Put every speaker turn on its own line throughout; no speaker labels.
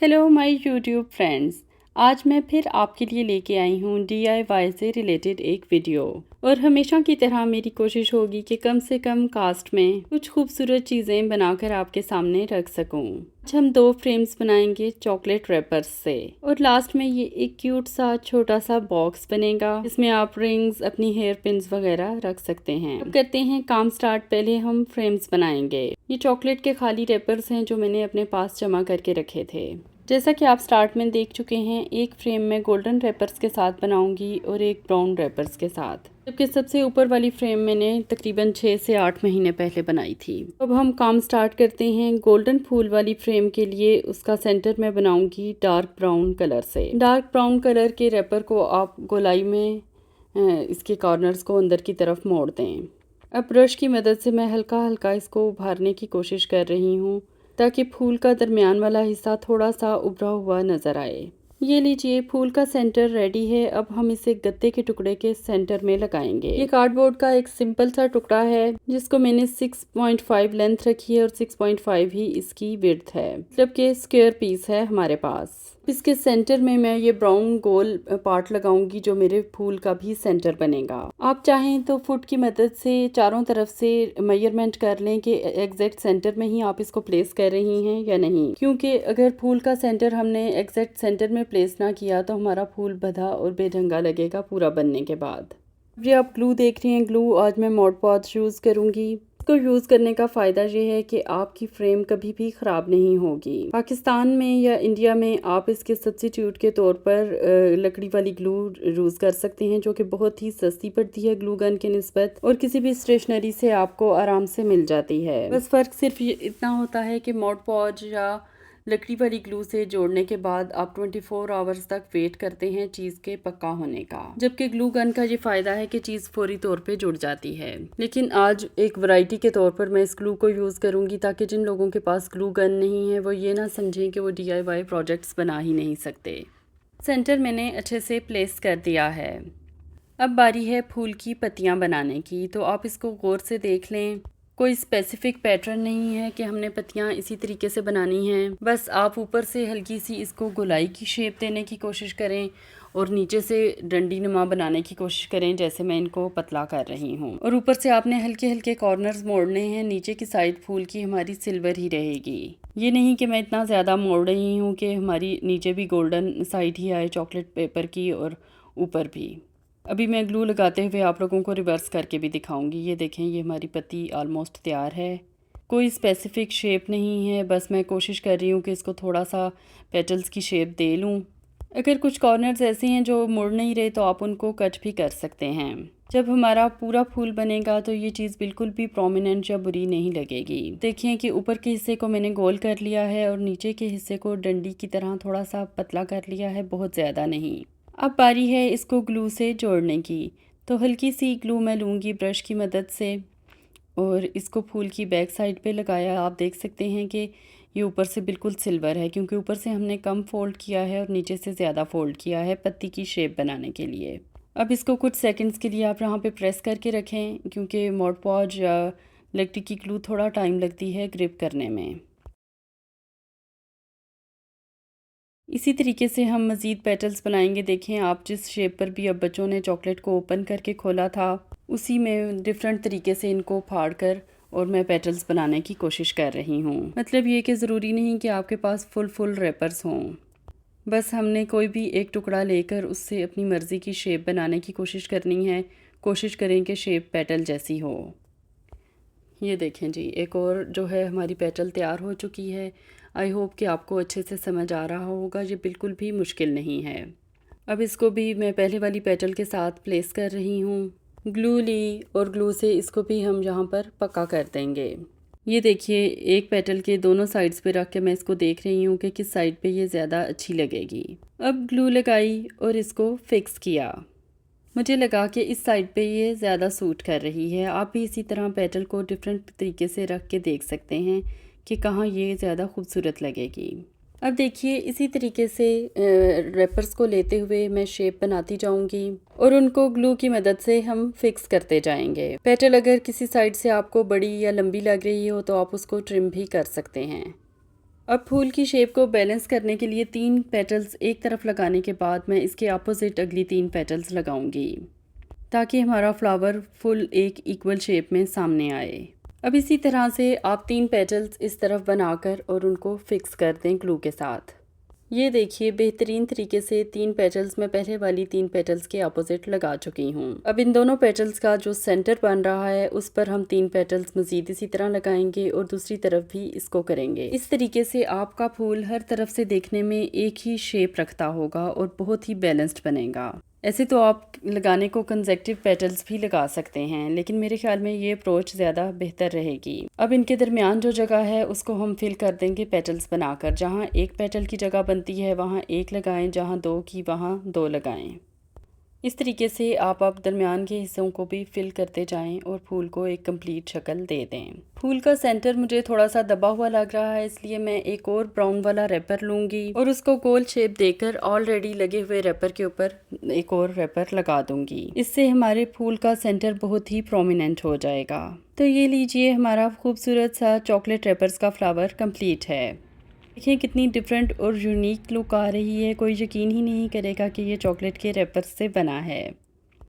Hello my YouTube friends. आज मैं फिर आपके लिए लेके आई हूँ DIY से रिलेटेड एक वीडियो। और हमेशा की तरह मेरी कोशिश होगी कि कम से कम कास्ट में कुछ खूबसूरत चीज़ें बनाकर आपके सामने रख सकूँ। आज हम 2 फ्रेम्स बनाएंगे चॉकलेट रैपर्स से, और लास्ट में ये एक क्यूट सा छोटा सा बॉक्स बनेगा जिसमें आप रिंग्स, अपनी हेयर पिन्स वगैरह रख सकते हैं। अब करते हैं काम स्टार्ट। पहले हम फ्रेम्स बनाएंगे। ये चॉकलेट के खाली रैपर्स हैं जो मैंने अपने पास जमा करके रखे थे। जैसा कि आप स्टार्ट में देख चुके हैं, एक फ्रेम में गोल्डन रैपर्स के साथ बनाऊंगी और एक ब्राउन रैपर्स के साथ, जबकि सबसे ऊपर वाली फ्रेम मैंने तकरीबन 6 से 8 महीने पहले बनाई थी। अब हम काम स्टार्ट करते हैं। गोल्डन फूल वाली फ्रेम के लिए उसका सेंटर मैं बनाऊंगी डार्क ब्राउन कलर से। डार्क ब्राउन कलर के रैपर को आप गोलाई में इसके कॉर्नर्स को अंदर की तरफ मोड़ दें। अब ब्रश की मदद से मैं हल्का हल्का इसको उभारने की कोशिश कर रही हूँ ताकि फूल का दरमियान वाला हिस्सा थोड़ा सा उभरा हुआ नज़र आए। ये लीजिए, फूल का सेंटर रेडी है। अब हम इसे गत्ते के टुकड़े के सेंटर में लगाएंगे। ये कार्डबोर्ड का एक सिंपल सा टुकड़ा है जिसको मैंने 6.5 लेंथ रखी है और 6.5 ही इसकी विड्थ है, मतलब कि स्क्वायर पीस है हमारे पास। इसके सेंटर में मैं ये ब्राउन गोल पार्ट लगाऊंगी जो मेरे फूल का भी सेंटर बनेगा। आप चाहें तो फुट की मदद से चारों तरफ से मेजरमेंट कर लें कि एग्जैक्ट सेंटर में ही आप इसको प्लेस कर रही हैं या नहीं, क्योंकि अगर फूल का सेंटर हमने एग्जैक्ट सेंटर में प्लेस ना किया तो हमारा फूल बधा और बेढंगा लगेगा पूरा बनने के बाद। ये आप ग्लू देख रही हैं। ग्लू आज मैं मोड पॉज यूज़ करूँगी। इसको यूज़ करने का फ़ायदा ये है कि आपकी फ्रेम कभी भी ख़राब नहीं होगी। पाकिस्तान में या इंडिया में आप इसके सब्स्टिट्यूट के तौर पर लकड़ी वाली ग्लू यूज़ कर सकते हैं, जो कि बहुत ही सस्ती पड़ती है ग्लू गन के निस्बत, और किसी भी स्टेशनरी से आपको आराम से मिल जाती है। बस फ़र्क सिर्फ इतना होता है कि मोड पॉज या लकड़ी वाली ग्लू से जोड़ने के बाद आप 24 आवर्स तक वेट करते हैं चीज़ के पक्का होने का, जबकि ग्लू गन का ये फ़ायदा है कि चीज़ फौरी तौर पे जुड़ जाती है। लेकिन आज एक वैरायटी के तौर पर मैं इस ग्लू को यूज़ करूँगी ताकि जिन लोगों के पास ग्लू गन नहीं है वो ये ना समझें कि वो DIY प्रोजेक्ट्स बना ही नहीं सकते। सेंटर मैंने अच्छे से प्लेस कर दिया है। अब बारी है फूल की पत्तियाँ बनाने की, तो आप इसको गौर से देख लें। कोई स्पेसिफिक पैटर्न नहीं है कि हमने पत्तियाँ इसी तरीके से बनानी हैं। बस आप ऊपर से हल्की सी इसको गोलाई की शेप देने की कोशिश करें और नीचे से डंडी नुमा बनाने की कोशिश करें, जैसे मैं इनको पतला कर रही हूँ। और ऊपर से आपने हल्के हल्के कॉर्नर्स मोड़ने हैं। नीचे की साइड फूल की हमारी सिल्वर ही रहेगी। ये नहीं कि मैं इतना ज़्यादा मोड़ रही हूँ कि हमारी नीचे भी गोल्डन साइड ही आए चॉकलेट पेपर की और ऊपर भी। अभी मैं ग्लू लगाते हुए आप लोगों को रिवर्स करके भी दिखाऊंगी। ये देखें, ये हमारी पत्ती ऑलमोस्ट तैयार है। कोई स्पेसिफिक शेप नहीं है, बस मैं कोशिश कर रही हूँ कि इसको थोड़ा सा पेटल्स की शेप दे लूँ। अगर कुछ कॉर्नर्स ऐसे हैं जो मुड़ नहीं रहे तो आप उनको कट भी कर सकते हैं। जब हमारा पूरा फूल बनेगा तो ये चीज़ बिल्कुल भी प्रोमिनेंट या बुरी नहीं लगेगी। देखिए कि ऊपर के हिस्से को मैंने गोल कर लिया है और नीचे के हिस्से को डंडी की तरह थोड़ा सा पतला कर लिया है, बहुत ज़्यादा नहीं। अब बारी है इसको ग्लू से जोड़ने की। तो हल्की सी ग्लू मैं लूँगी ब्रश की मदद से और इसको फूल की बैक साइड पे लगाया। आप देख सकते हैं कि ये ऊपर से बिल्कुल सिल्वर है, क्योंकि ऊपर से हमने कम फोल्ड किया है और नीचे से ज़्यादा फोल्ड किया है पत्ती की शेप बनाने के लिए। अब इसको कुछ सेकंड्स के लिए आप यहाँ पे प्रेस करके रखें, क्योंकि मोड पॉज या लकड़ी की ग्लू थोड़ा टाइम लगती है ग्रिप करने में। इसी तरीके से हम मज़ीद पेटल्स बनाएंगे। देखें आप, जिस शेप पर भी अब बच्चों ने चॉकलेट को ओपन करके खोला था, उसी में डिफरेंट तरीके से इनको फाड़ कर और मैं पेटल्स बनाने की कोशिश कर रही हूँ। मतलब ये कि ज़रूरी नहीं कि आपके पास फुल रैपर्स हों। बस हमने कोई भी एक टुकड़ा लेकर उससे अपनी मर्ज़ी की शेप बनाने की कोशिश करनी है। कोशिश करें कि शेप पेटल जैसी हो। ये देखें जी, एक और जो है हमारी पेटल तैयार हो चुकी है। आई होप कि आपको अच्छे से समझ आ रहा होगा। ये बिल्कुल भी मुश्किल नहीं है। अब इसको भी मैं पहले वाली पेटल के साथ प्लेस कर रही हूँ। ग्लू ली और ग्लू से इसको भी हम यहाँ पर पक्का कर देंगे। ये देखिए, एक पेटल के दोनों साइड्स पे रख के मैं इसको देख रही हूँ कि किस साइड पे ये ज़्यादा अच्छी लगेगी। अब ग्लू लगाई और इसको फिक्स किया। मुझे लगा कि इस साइड पे ये ज़्यादा सूट कर रही है। आप भी इसी तरह पेटल को डिफरेंट तरीके से रख के देख सकते हैं कि कहाँ ये ज़्यादा खूबसूरत लगेगी। अब देखिए, इसी तरीके से रैपर्स को लेते हुए मैं शेप बनाती जाऊंगी और उनको ग्लू की मदद से हम फिक्स करते जाएंगे। पेटल अगर किसी साइड से आपको बड़ी या लंबी लग रही हो तो आप उसको ट्रिम भी कर सकते हैं। अब फूल की शेप को बैलेंस करने के लिए 3 पेटल्स एक तरफ लगाने के बाद मैं इसके अपोजिट अगली 3 पेटल्स लगाऊंगी ताकि हमारा फ्लावर फुल एक इक्वल शेप में सामने आए। अब इसी तरह से आप 3 पेटल्स इस तरफ बनाकर और उनको फिक्स कर दें ग्लू के साथ। ये देखिए बेहतरीन तरीके से 3 पेटल्स मैं पहले वाली 3 पेटल्स के अपोजिट लगा चुकी हूँ। अब इन दोनों पेटल्स का जो सेंटर बन रहा है उस पर हम 3 पेटल्स मज़ीद इसी तरह लगाएंगे और दूसरी तरफ भी इसको करेंगे। इस तरीके से आपका फूल हर तरफ से देखने में एक ही शेप रखता होगा और बहुत ही बैलेंस्ड बनेगा। ऐसे तो आप लगाने को कंसेक्टिव पेटल्स भी लगा सकते हैं, लेकिन मेरे ख्याल में ये अप्रोच ज़्यादा बेहतर रहेगी। अब इनके दरमियान जो जगह है उसको हम फिल कर देंगे पेटल्स बनाकर। जहाँ एक पेटल की जगह बनती है वहाँ एक लगाएं, जहाँ 2 की वहाँ 2 लगाएं। इस तरीके से आप दरमियान के हिस्सों को भी फिल करते जाएं और फूल को एक कंप्लीट शक्ल दे दें। फूल का सेंटर मुझे थोड़ा सा दबा हुआ लग रहा है, इसलिए मैं एक और ब्राउन वाला रैपर लूँगी और उसको गोल शेप देकर ऑलरेडी लगे हुए रैपर के ऊपर एक और रैपर लगा दूँगी। इससे हमारे फूल का सेंटर बहुत ही प्रोमिनेंट हो जाएगा। तो ये लीजिए, हमारा खूबसूरत सा चॉकलेट रैपर्स का फ्लावर कंप्लीट है। देखिए कितनी डिफरेंट और यूनिक लुक आ रही है, कोई यकीन ही नहीं करेगा कि ये चॉकलेट के रैपर्स से बना है।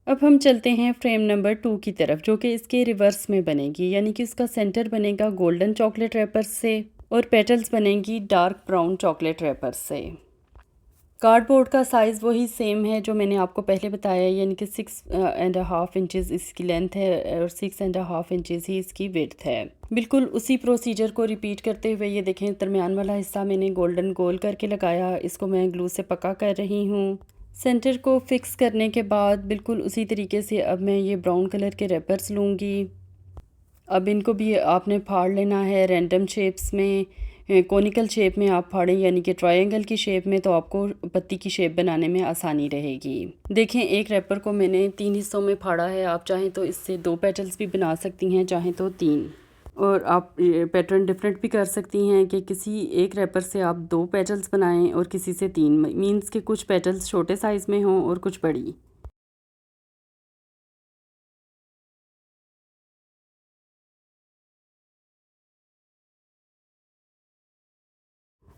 अब हम चलते हैं फ्रेम नंबर 2 की तरफ, जो कि इसके रिवर्स में बनेगी, यानी कि उसका सेंटर बनेगा गोल्डन चॉकलेट रैपर्स से और पेटल्स बनेंगी डार्क ब्राउन चॉकलेट रैपर्स से। कार्डबोर्ड का साइज़ वही सेम है जो मैंने आपको पहले बताया, यानी कि 6.5 इंचेस इसकी लेंथ है और 6.5 इंचेस ही इसकी विड्थ है। बिल्कुल उसी प्रोसीजर को रिपीट करते हुए ये देखें, दरमियान वाला हिस्सा मैंने गोल्डन गोल करके लगाया, इसको मैं ग्लू से पक्का कर रही हूँ। सेंटर को फिक्स करने के बाद बिल्कुल उसी तरीके से अब मैं ये ब्राउन कलर के रैपर्स लूँगी। अब इनको भी आपने फाड़ लेना है रैंडम शेप्स में, कोनिकल शेप में आप फाड़ें, यानी कि ट्रायंगल की शेप में, तो आपको पत्ती की शेप बनाने में आसानी रहेगी। देखें एक रैपर को मैंने 3 हिस्सों में फाड़ा है। आप चाहें तो इससे 2 पेटल्स भी बना सकती हैं, चाहें तो 3, और आप पैटर्न डिफरेंट भी कर सकती हैं कि किसी एक रैपर से आप 2 पेटल्स बनाएं और किसी से 3, मीन्स के कुछ पेटल्स छोटे साइज़ में हों और कुछ बड़ी।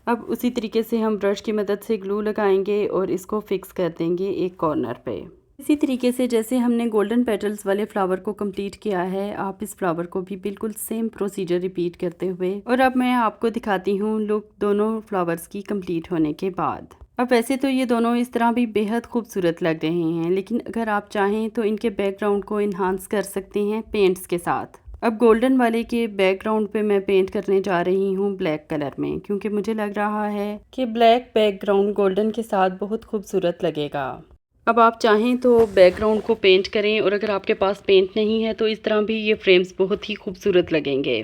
अब उसी तरीके से हम ब्रश की मदद से ग्लू लगाएंगे और इसको फिक्स कर देंगे एक कॉर्नर पे। इसी तरीके से जैसे हमने गोल्डन पेटल्स वाले फ्लावर को कंप्लीट किया है, आप इस फ्लावर को भी बिल्कुल सेम प्रोसीजर रिपीट करते हुए, और अब मैं आपको दिखाती हूँ लुक दोनों फ्लावर्स की कंप्लीट होने के बाद। अब वैसे तो ये दोनों इस तरह भी बेहद खूबसूरत लग रहे हैं, लेकिन अगर आप चाहें तो इनके बैकग्राउंड को इन्हांस कर सकते हैं पेंट्स के साथ। अब गोल्डन वाले के बैकग्राउंड पे मैं पेंट करने जा रही हूँ ब्लैक कलर में, क्योंकि मुझे लग रहा है कि ब्लैक बैकग्राउंड गोल्डन के साथ बहुत खूबसूरत लगेगा। अब आप चाहें तो बैकग्राउंड को पेंट करें, और अगर आपके पास पेंट नहीं है तो इस तरह भी ये फ्रेम्स बहुत ही खूबसूरत लगेंगे।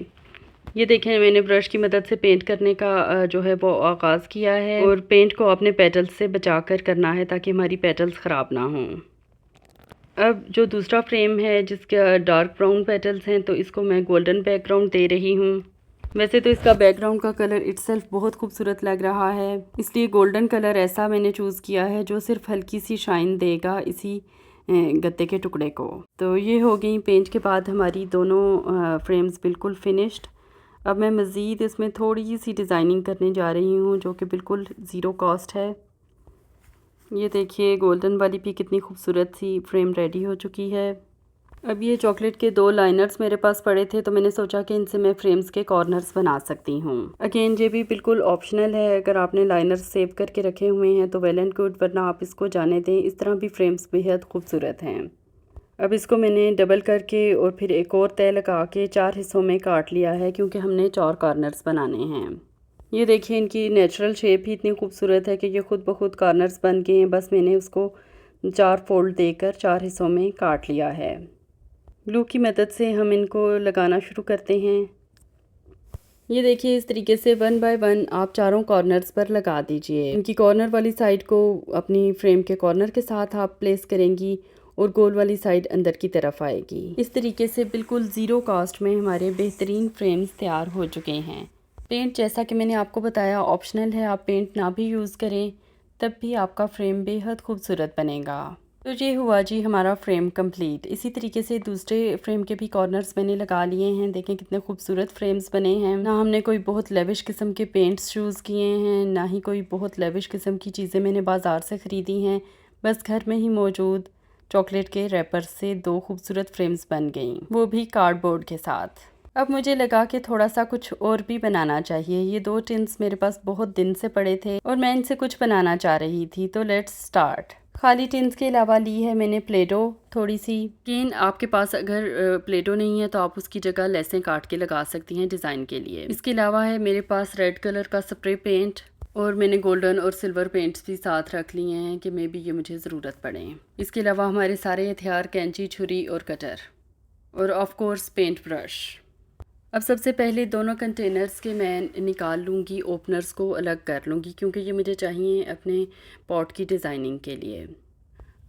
ये देखें, मैंने ब्रश की मदद से पेंट करने का जो है वो आगाज़ किया है, और पेंट को अपने पेटल्स से बचा कर करना है ताकि हमारी पेटल्स ख़राब ना हों। अब जो दूसरा फ्रेम है जिसके डार्क ब्राउन पेटल्स हैं, तो इसको मैं गोल्डन बैकग्राउंड दे रही हूँ। वैसे तो इसका बैकग्राउंड का कलर इटसेल्फ बहुत खूबसूरत लग रहा है, इसलिए गोल्डन कलर ऐसा मैंने चूज़ किया है जो सिर्फ हल्की सी शाइन देगा इसी गत्ते के टुकड़े को। तो ये हो गई पेंट के बाद हमारी दोनों फ्रेम्स बिल्कुल फिनिश्ड। अब मैं मज़ीद इसमें थोड़ी सी डिज़ाइनिंग करने जा रही हूँ जो कि बिल्कुल ज़ीरो कॉस्ट है। ये देखिए गोल्डन वाली भी कितनी खूबसूरत सी फ्रेम रेडी हो चुकी है। अब ये चॉकलेट के 2 लाइनर्स मेरे पास पड़े थे, तो मैंने सोचा कि इनसे मैं फ्रेम्स के कॉर्नर्स बना सकती हूँ। अगेन ये भी बिल्कुल ऑप्शनल है, अगर आपने लाइनर्स सेव करके रखे हुए हैं तो वेल एंड गुड, वरना आप इसको जाने दें। इस तरह भी फ्रेम्स बेहद खूबसूरत हैं। अब इसको मैंने डबल करके और फिर एक और तय लगा के 4 हिस्सों में काट लिया है, क्योंकि हमने 4 कॉर्नर्स बनाने हैं। ये देखिए इनकी नेचुरल शेप ही इतनी खूबसूरत है कि ये खुद ब खुद कॉर्नर्स बन गए हैं। बस मैंने उसको 4 फोल्ड देकर 4 हिस्सों में काट लिया है। ग्लू की मदद से हम इनको लगाना शुरू करते हैं। ये देखिए इस तरीके से 1 बाय 1 आप चारों कॉर्नर्स पर लगा दीजिए। इनकी कॉर्नर वाली साइड को अपनी फ्रेम के कॉर्नर के साथ आप प्लेस करेंगी और गोल वाली साइड अंदर की तरफ आएगी। इस तरीके से बिल्कुल ज़ीरो कॉस्ट में हमारे बेहतरीन फ्रेम्स तैयार हो चुके हैं। पेंट जैसा कि मैंने आपको बताया ऑप्शनल है, आप पेंट ना भी यूज़ करें तब भी आपका फ्रेम बेहद खूबसूरत बनेगा। तो ये हुआ जी हमारा फ्रेम कंप्लीट। इसी तरीके से दूसरे फ्रेम के भी कॉर्नर्स मैंने लगा लिए हैं। देखें कितने खूबसूरत फ्रेम्स बने हैं। ना हमने कोई बहुत लेविश किस्म के पेंट्स चूज़ किए हैं, ना ही कोई बहुत लेविश किस्म की चीज़ें मैंने बाज़ार से ख़रीदी हैं। बस घर में ही मौजूद चॉकलेट के रैपर से 2 खूबसूरत फ्रेम्स बन गई, वो भी कार्डबोर्ड के साथ। अब मुझे लगा कि थोड़ा सा कुछ और भी बनाना चाहिए। ये 2 टिन्स मेरे पास बहुत दिन से पड़े थे और मैं इनसे कुछ बनाना चाह रही थी। तो लेट्स स्टार्ट। खाली टिन्स के अलावा ली है मैंने प्लेडो थोड़ी सी। लेकिन आपके पास अगर प्लेडो नहीं है तो आप उसकी जगह लेसें काट के लगा सकती हैं डिज़ाइन के लिए। इसके अलावा है मेरे पास रेड कलर का स्प्रे पेंट और मैंने गोल्डन और सिल्वर पेंट्स भी साथ रख लिए हैं कि मे बी ये मुझे ज़रूरत पड़े। इसके अलावा हमारे सारे हथियार कैंची, छुरी और कटर और ऑफ कोर्स पेंट ब्रश। अब सबसे पहले दोनों कंटेनर्स के मैं निकाल लूँगी, ओपनर्स को अलग कर लूँगी क्योंकि ये मुझे चाहिए अपने पॉट की डिज़ाइनिंग के लिए।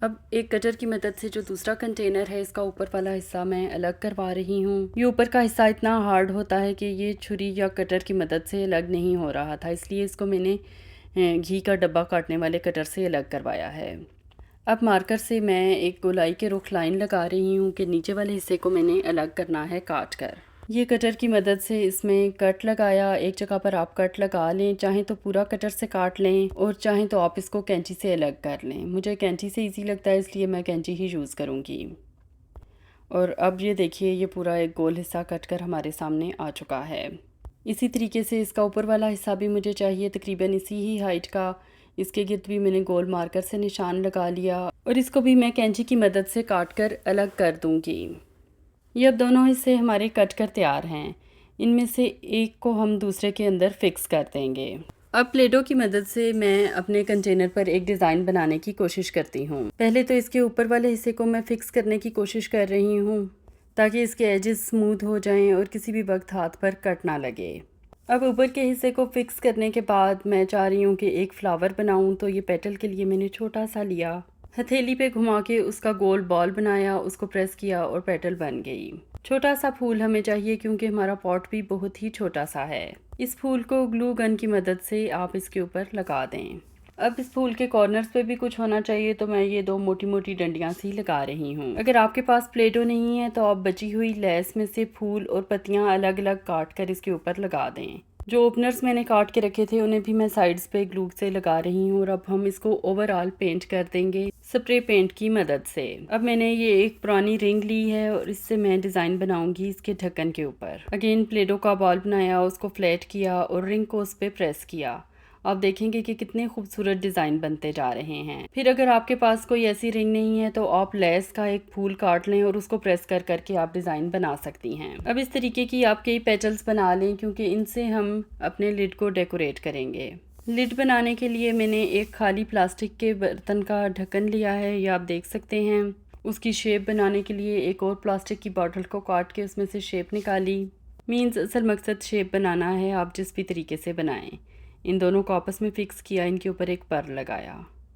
अब एक कटर की मदद से जो दूसरा कंटेनर है इसका ऊपर वाला हिस्सा मैं अलग करवा रही हूँ। ये ऊपर का हिस्सा इतना हार्ड होता है कि ये छुरी या कटर की मदद से अलग नहीं हो रहा था, इसलिए इसको मैंने घी का डब्बा काटने वाले कटर से अलग करवाया है। अब मार्कर से मैं एक गोलाई के रुख लाइन लगा रही हूँ कि नीचे वाले हिस्से को मैंने अलग करना है काट कर। ये कटर की मदद से इसमें कट लगाया। एक जगह पर आप कट लगा लें, चाहें तो पूरा कटर से काट लें और चाहें तो आप इसको कैंची से अलग कर लें। मुझे कैंची से इजी लगता है इसलिए मैं कैंची ही यूज़ करूँगी। और अब ये देखिए ये पूरा एक गोल हिस्सा कट कर हमारे सामने आ चुका है। इसी तरीके से इसका ऊपर वाला हिस्सा भी मुझे चाहिए तकरीबन इसी ही हाइट का। इसके गिर्द भी मैंने गोल मार्कर से निशान लगा लिया और इसको भी मैं कैंची की मदद से काट कर अलग कर दूँगी। ये अब दोनों हिस्से हमारे कट कर तैयार हैं। इनमें से एक को हम दूसरे के अंदर फिक्स कर देंगे। अब प्लेटों की मदद से मैं अपने कंटेनर पर एक डिज़ाइन बनाने की कोशिश करती हूँ। पहले तो इसके ऊपर वाले हिस्से को मैं फ़िक्स करने की कोशिश कर रही हूँ ताकि इसके एजेस स्मूथ हो जाएं और किसी भी वक्त हाथ पर कट ना लगे। अब ऊपर के हिस्से को फ़िक्स करने के बाद मैं चाह रही हूँ कि एक फ़्लावर बनाऊँ। तो ये पेटल के लिए मैंने छोटा सा लिया, हथेली पे घुमा के उसका गोल बॉल बनाया, उसको प्रेस किया और पेटल बन गई। छोटा सा फूल हमें चाहिए क्योंकि हमारा पॉट भी बहुत ही छोटा सा है। इस फूल को ग्लू गन की मदद से आप इसके ऊपर लगा दें। अब इस फूल के कॉर्नर्स पे भी कुछ होना चाहिए तो मैं ये 2 मोटी मोटी डंडियां सी लगा रही हूँ। अगर आपके पास प्लेटो नहीं है तो आप बची हुई लेस में से फूल और पत्तियां अलग अलग काट कर इसके ऊपर लगा दें। जो ओपनर्स मैंने काट के रखे थे उन्हें भी मैं साइड्स पे ग्लू से लगा रही हूँ और अब हम इसको ओवरऑल पेंट कर देंगे स्प्रे पेंट की मदद से। अब मैंने ये एक पुरानी रिंग ली है और इससे मैं डिज़ाइन बनाऊंगी इसके ढक्कन के ऊपर। अगेन प्लेटो का बॉल बनाया, उसको फ्लैट किया और रिंग को उस पर प्रेस किया। आप देखेंगे कि कितने खूबसूरत डिज़ाइन बनते जा रहे हैं। फिर अगर आपके पास कोई ऐसी रिंग नहीं है तो आप लेस का एक फूल काट लें और उसको प्रेस कर करके आप डिज़ाइन बना सकती हैं। अब इस तरीके की आप कई पेटल्स बना लें क्योंकि इनसे हम अपने लिड को डेकोरेट करेंगे। लिड बनाने के लिए मैंने एक खाली प्लास्टिक के बर्तन का ढक्कन लिया है, ये आप देख सकते हैं। उसकी शेप बनाने के लिए एक और प्लास्टिक की बॉटल को काट के उसमें से शेप निकाली। मीन्स असल मकसद शेप बनाना है, आप जिस भी तरीके से बनाएं। इन दोनों को आपस में फ़िक्स किया, इनके ऊपर एक पर लगाया।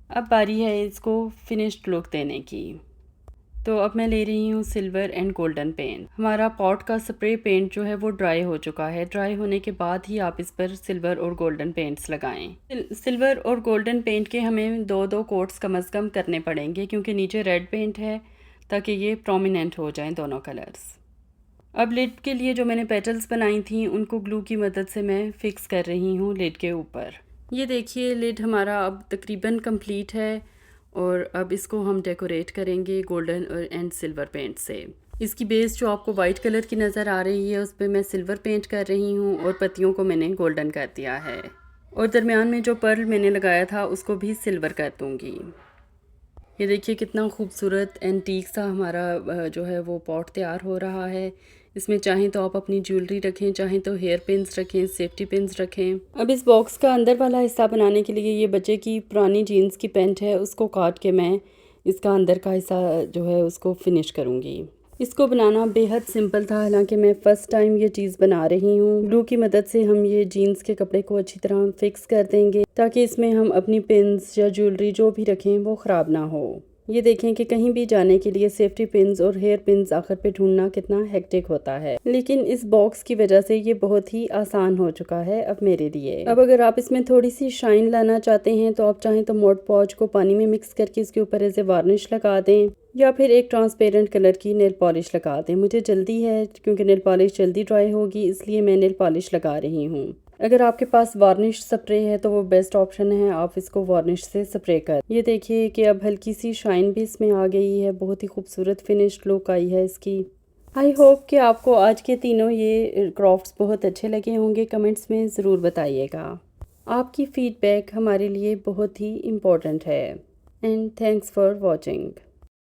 अब बारी है इसको फिनिश्ड लुक देने की। तो अब मैं ले रही हूँ सिल्वर एंड गोल्डन पेंट। हमारा पॉट का स्प्रे पेंट जो है वो ड्राई हो चुका है। ड्राई होने के बाद ही आप इस पर सिल्वर और गोल्डन पेंट्स लगाएं। सिल्वर और गोल्डन पेंट के हमें 2-2 कोट्स कम से कम करने पड़ेंगे क्योंकि नीचे रेड पेंट है ताकि ये प्रोमिनेंट हो जाएं दोनों कलर्स। अब लिड के लिए जो मैंने पेटल्स बनाई थी उनको ग्लू की मदद से मैं फ़िक्स कर रही हूँ लिड के ऊपर। ये देखिए लिड हमारा अब तकरीबन कंप्लीट है और अब इसको हम डेकोरेट करेंगे गोल्डन और एंड सिल्वर पेंट से। इसकी बेस जो आपको वाइट कलर की नज़र आ रही है उस पर मैं सिल्वर पेंट कर रही हूँ और पत्तियों को मैंने गोल्डन कर दिया है और दरमियान में जो पर्ल मैंने लगाया था उसको भी सिल्वर कर दूँगी। ये देखिए कितना खूबसूरत एंटीक सा हमारा जो है वो पॉट तैयार हो रहा है। इसमें चाहें तो आप अपनी ज्वेलरी रखें, चाहें तो हेयर पिन्स रखें, सेफ्टी पिन्स रखें। अब इस बॉक्स का अंदर वाला हिस्सा बनाने के लिए ये बच्चे की पुरानी जीन्स की पैंट है, उसको काट के मैं इसका अंदर का हिस्सा जो है उसको फिनिश करूँगी। इसको बनाना बेहद सिंपल था, हालांकि मैं फ़र्स्ट टाइम ये चीज़ बना रही हूँ। ग्लू की मदद से हम ये जीन्स के कपड़े को अच्छी तरह फिक्स कर देंगे ताकि इसमें हम अपनी पिन्स या ज्वेलरी जो भी रखें वो ख़राब ना हो। ये देखें कि कहीं भी जाने के लिए सेफ्टी पिन्स और हेयर पिन्स आखिर पे ढूंढना कितना हेक्टिक होता है, लेकिन इस बॉक्स की वजह से ये बहुत ही आसान हो चुका है अब मेरे लिए। अब अगर आप इसमें थोड़ी सी शाइन लाना चाहते हैं तो आप चाहें तो मोड पॉज को पानी में मिक्स करके इसके ऊपर एज ए वार्निश लगा दें, या फिर एक ट्रांसपेरेंट कलर की नेल पॉलिश लगा दें। मुझे जल्दी है क्योंकि नेल पॉलिश जल्दी ड्राई होगी, इसलिए मैं नेल पॉलिश लगा रही हूँ। अगर आपके पास वार्निश स्प्रे है तो वो बेस्ट ऑप्शन है, आप इसको वार्निश से स्प्रे कर। ये देखिए कि अब हल्की सी शाइन भी इसमें आ गई है, बहुत ही खूबसूरत फिनिश्ड लुक आई है इसकी। आई होप कि आपको आज के तीनों ये क्राफ्ट्स बहुत अच्छे लगे होंगे। कमेंट्स में ज़रूर बताइएगा। आपकी फ़ीडबैक हमारे लिए बहुत ही इम्पोर्टेंट है। And thanks for watching.